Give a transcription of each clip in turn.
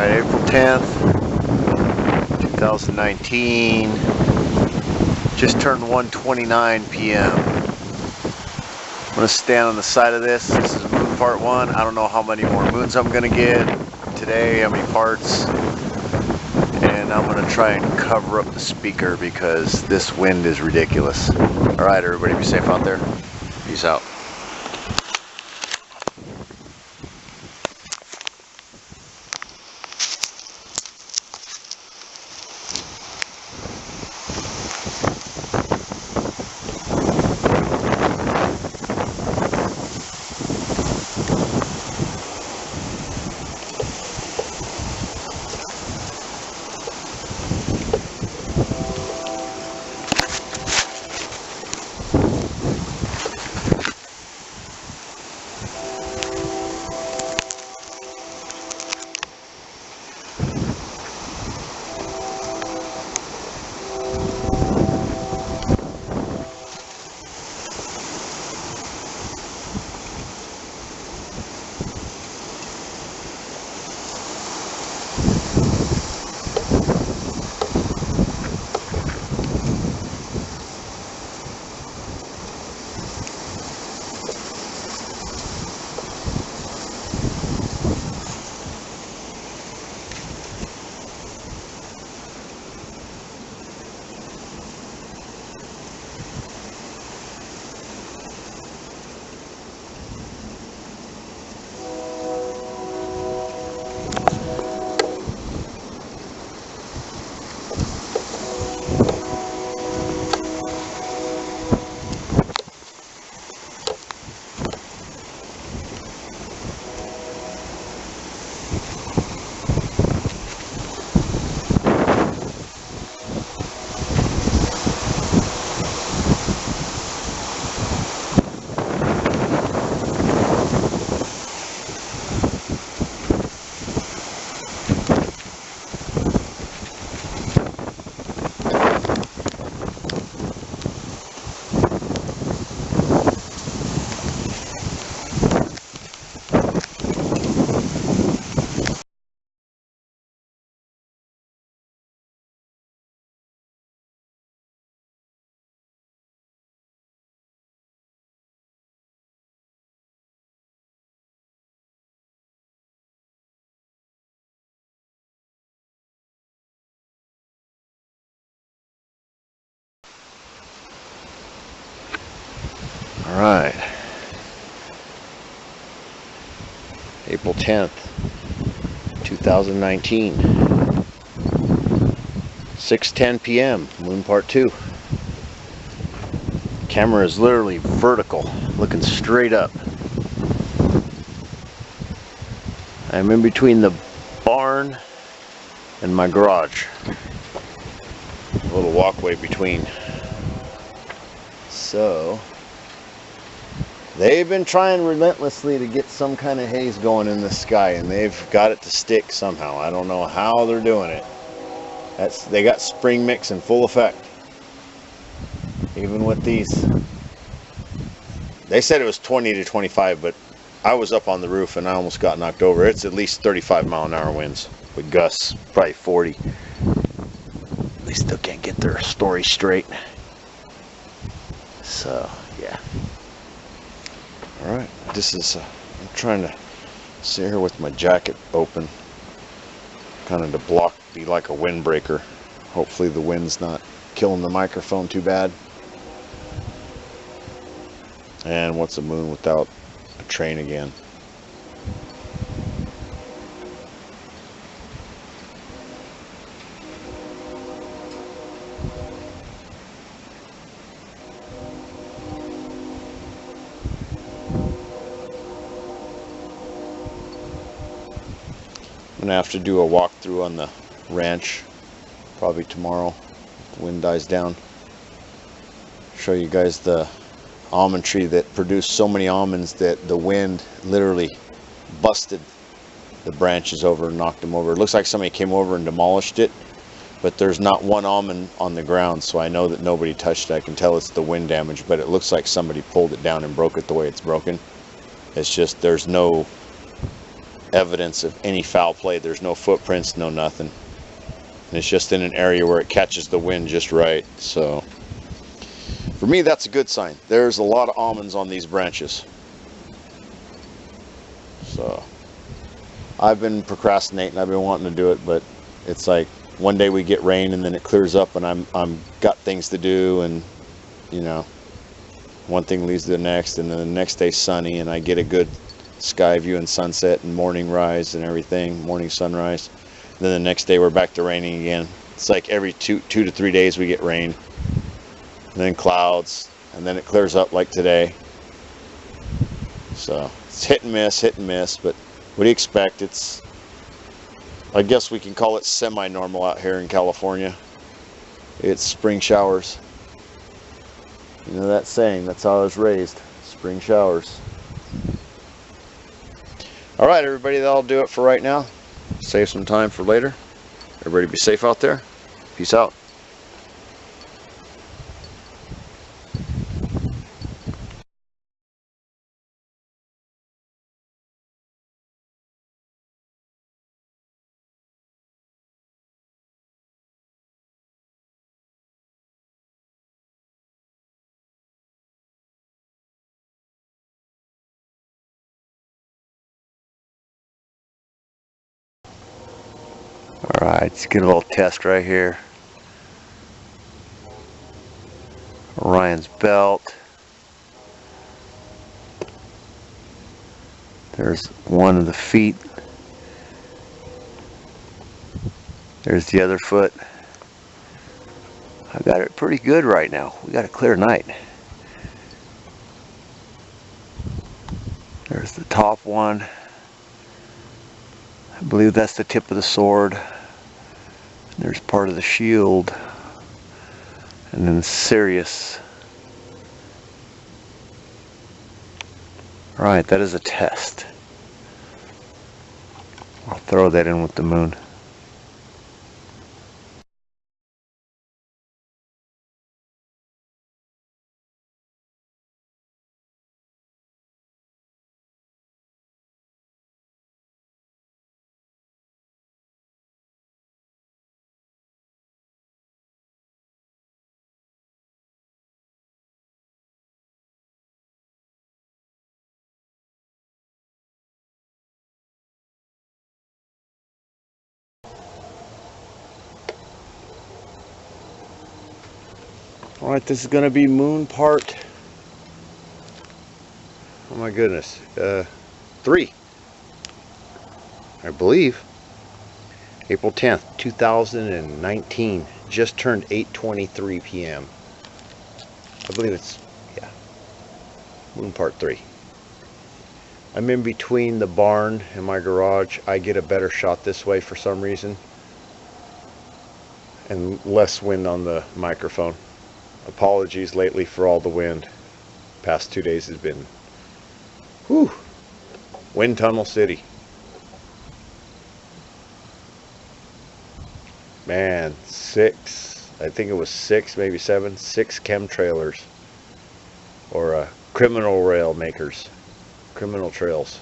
Alright, April 10th, 2019. Just turned 1:29 p.m. I'm going to stand on the side of this. This is moon part 1. I don't know how many more moons I'm going to get today, how many parts. And I'm going to try and cover up the speaker because this wind is ridiculous. Alright, everybody be safe out there. Peace out. Alright, April 10th, 2019, 6:10 p.m., moon part 2. Camera is literally vertical, looking straight up. I'm in between the barn and my garage. A little walkway between. So they've been trying relentlessly to get some kind of haze going in the sky, and they've got it to stick somehow. I don't know how they're doing it. They got spring mix in full effect. Even with these. They said it was 20 to 25, but I was up on the roof and I almost got knocked over. It's at least 35-mile-an-hour winds with gusts, probably 40. They still can't get their story straight. So, yeah. Alright, this is, I'm trying to sit here with my jacket open, kind of to be like a windbreaker. Hopefully the wind's not killing the microphone too bad. And what's a moon without a train again? I'm gonna have to do a walkthrough on the ranch probably tomorrow. The wind dies down. Show you guys the almond tree that produced so many almonds that the wind literally busted the branches over and knocked them over. It looks like somebody came over and demolished it, but there's not one almond on the ground, so I know that nobody touched it. I can tell it's the wind damage, but it looks like somebody pulled it down and broke it the way it's broken. It's just there's no evidence of any foul play. There's no footprints, no nothing. And it's just in an area where it catches the wind just right. So for me, that's a good sign. There's a lot of almonds on these branches. So I've been procrastinating. I've been wanting to do it, but it's like one day we get rain and then it clears up, and I'm got things to do, and you know, one thing leads to the next, and then the next day sunny, and I get a good sky view and sunset and morning rise and everything, morning sunrise. And then the next day we're back to raining again. It's like every two to 3 days we get rain, and then clouds, and then it clears up like today. So it's hit and miss, but what do you expect? It's, I guess we can call it semi-normal out here in California. It's spring showers. You know that saying, that's how I was raised, spring showers. All right, everybody, that'll do it for right now. Save some time for later. Everybody be safe out there. Peace out. Alright, let's get a little test right here. Orion's belt. There's one of the feet. There's the other foot. I got it pretty good right now. We got a clear night. There's the top one. I believe that's the tip of the sword. There's part of the shield. And then Sirius. Alright, that is a test. I'll throw that in with the moon. Alright, this is going to be moon part, oh my goodness, 3, I believe. April 10th, 2019, just turned 8:23 p.m. I believe it's, yeah, moon part 3. I'm in between the barn and my garage. I get a better shot this way for some reason, and less wind on the microphone. Apologies lately for all the wind. Past 2 days has been, whew, wind tunnel city. Man, 6, I think it was 6, maybe 7, 6 chemtrailers, or criminal rail makers, criminal trails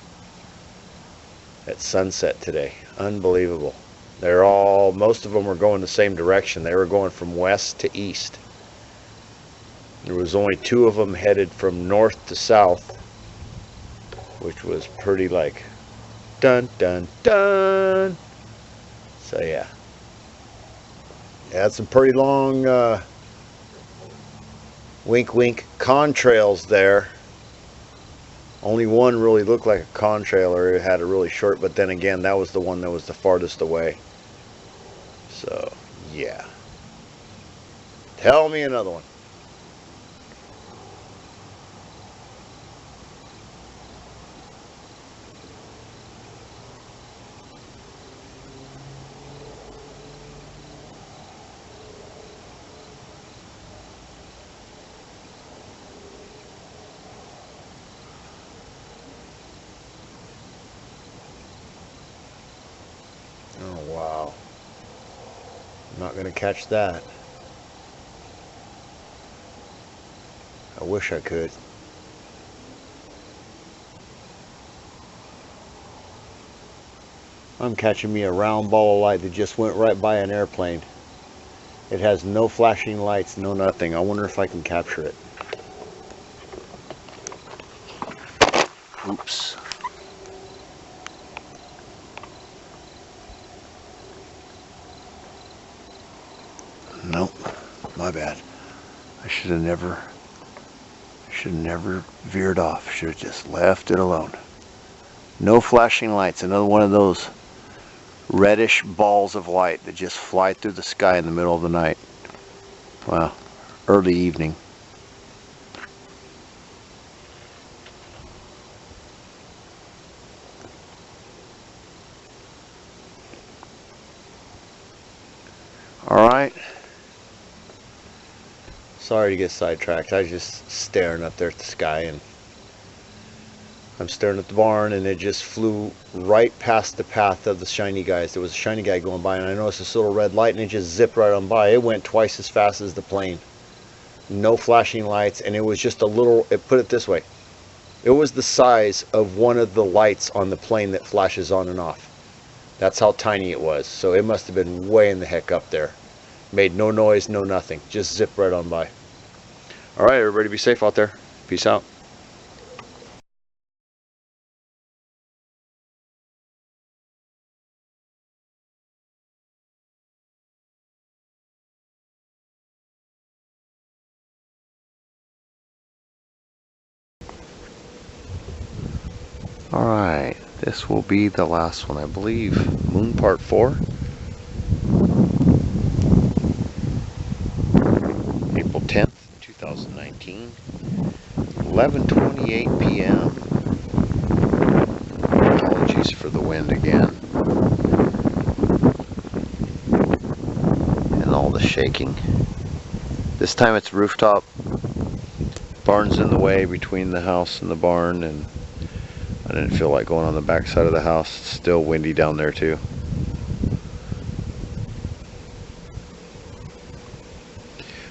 at sunset today. Unbelievable. They're all, most of them were going the same direction. They were going from west to east. There was only 2 of them headed from north to south, which was pretty like dun dun dun. So yeah, had some pretty long wink wink contrails there. Only one really looked like a contrailer. It had a really short, but then again, that was the one that was the farthest away. So yeah, tell me another one. Oh wow, I'm not gonna catch that. I wish I could. I'm catching me a round ball of light that just went right by an airplane. It has no flashing lights, no nothing. I wonder if I can capture it. Oops. Nope, my bad. I should have never veered off. Should have just left it alone. No flashing lights. Another one of those reddish balls of light that just fly through the sky in the middle of the night. Wow, early evening. All right. Sorry to get sidetracked. I was just staring up there at the sky, and I'm staring at the barn, and it just flew right past the path of the shiny guys. There was a shiny guy going by, and I noticed this little red light, and it just zipped right on by. It went twice as fast as the plane. No flashing lights, and it was just a little, put it this way, it was the size of one of the lights on the plane that flashes on and off. That's how tiny it was. So it must have been way in the heck up there. Made no noise, no nothing. Just zipped right on by. All right, everybody be safe out there. Peace out. All right, this will be the last one, I believe. Moon Part 4. April 10th, 2019. 11:28 p.m. Apologies for the wind again. And all the shaking. This time it's rooftop. Barn's in the way between the house and the barn, and I didn't feel like going on the back side of the house. It's still windy down there too.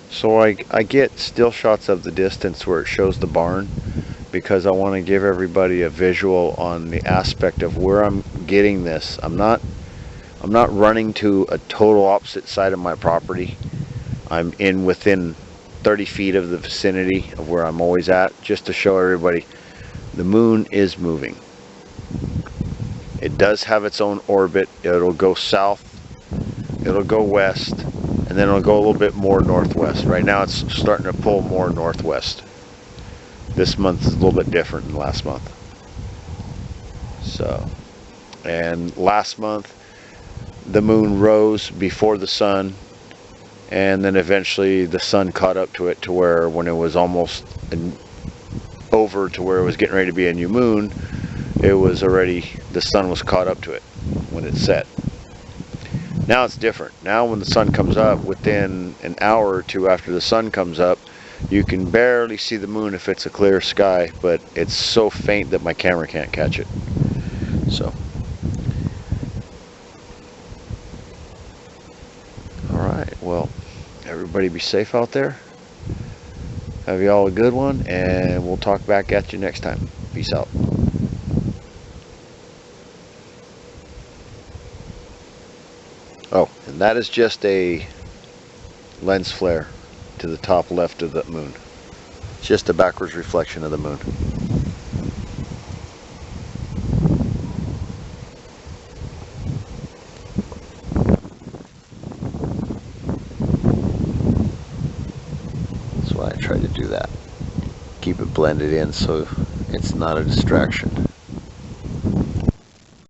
So I get still shots of the distance where it shows the barn, because I want to give everybody a visual on the aspect of where I'm getting this. I'm not running to a total opposite side of my property. I'm in within 30 feet of the vicinity of where I'm always at, just to show everybody the moon is moving. It does have its own orbit. It'll go south, it'll go west, and then it'll go a little bit more northwest. Right now it's starting to pull more northwest. This month is a little bit different than last month. So, and last month the moon rose before the sun, and then eventually the sun caught up to it, to where when it was almost over to where it was getting ready to be a new moon, it was already, the sun was caught up to it when it set. Now it's different. Now when the sun comes up, within an hour or two after the sun comes up, you can barely see the moon if it's a clear sky, but it's so faint that my camera can't catch it. So, alright, well, everybody be safe out there. Have you all a good one, and we'll talk back at you next time. Peace out. Oh, and that is just a lens flare to the top left of the moon. It's just a backwards reflection of the moon. That's why I try to do that. Keep it blended in so it's not a distraction.